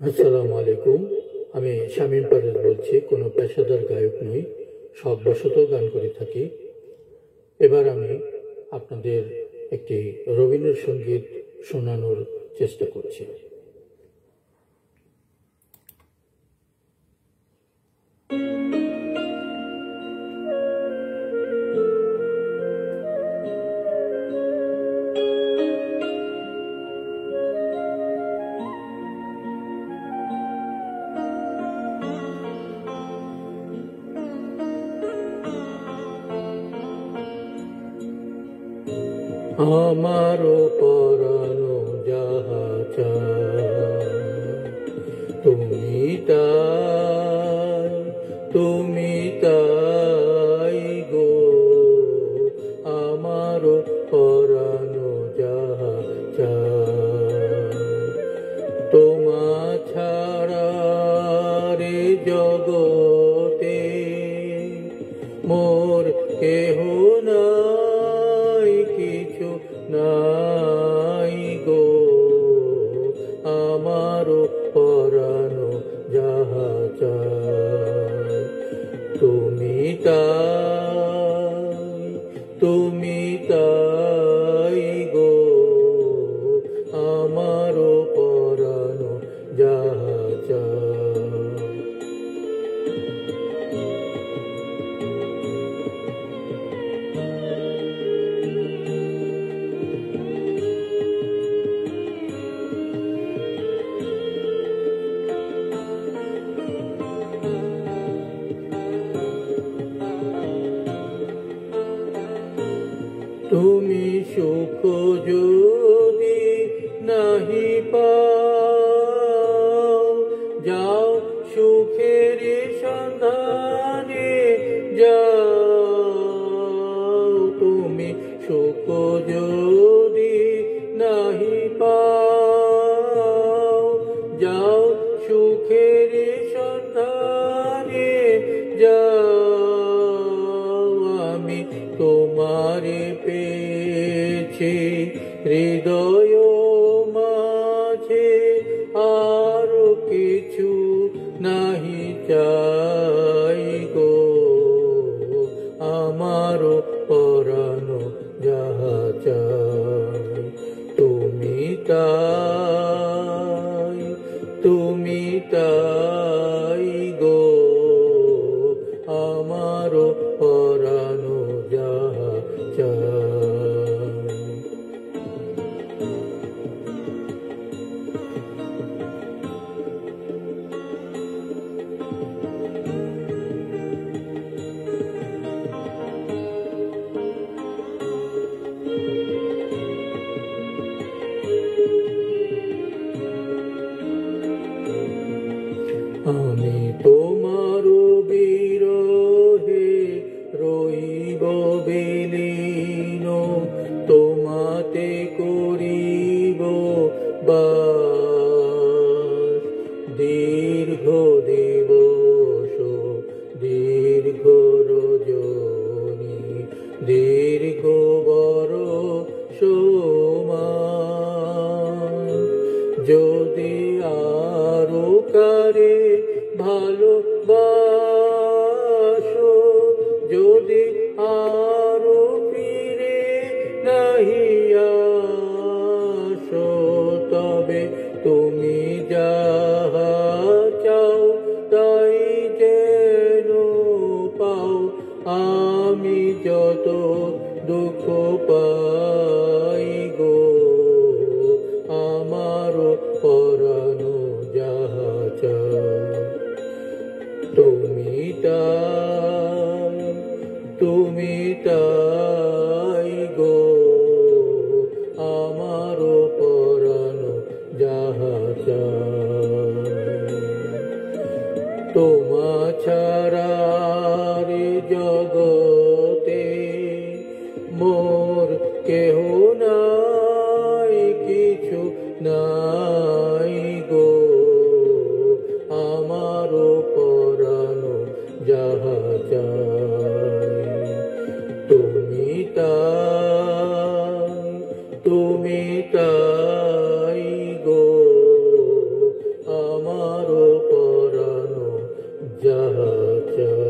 আসসালামু আলাইকুম। আমি শামীম পারভেজ বলছি। কোনো পেশাদার গায়ক নই, শখবশত গান করে থাকি। এবার আমি আপনাদের একটি রবীন্দ্রসঙ্গীত শোনানোর চেষ্টা করছি। আমারও পরানো যাহা চায় তুমি তাই গো। আমারও পরানো যাহা চায় তোমা ছাড়া রে জগতে মোর কেহ নাই, কিছু নাই গো। আমারও পরানো যাহা চায় তুমি তাই গো। আমারও পরানো যাহা চায়। তুমি সুখ যদি নাহি পাও, যাও সুখের সন্ধানে যাও। তুমি সুখ যদি নাহি পাও, যাও সুখের সন্ধানে যাও। আমি তোমারে পেয়েছি হৃদয় মাঝে, আর কিছু নাহি চাই গো। আমারও পরানো যাহা চাই তুমি তাই গো। আমারও পরানো যাহা চাই। আমি তোমার বিরহে রইব বিলীন, তোমাতে করিব বাস। দীর্ঘ দিবস দীর্ঘ রজনী, দীর্ঘ বরষ মাস। যদি আরো কারে ভালোবাসো, যদি আরো ফিরে নাহি আসো, তবে তুমি যাহা চাও তাই যেন পাও। আমি যত দুঃখ পাই গো, আমারও পরানো যাহা চাই তুমি তাই গো। আমারও পরানো যাহা চাই তোমা ছাড়া রে জগতে মোর কেহ নাই, কিছু নাই গো। আমারও পরানো যাহা চাই তুমি তাই গো। আমার যাহা চাই।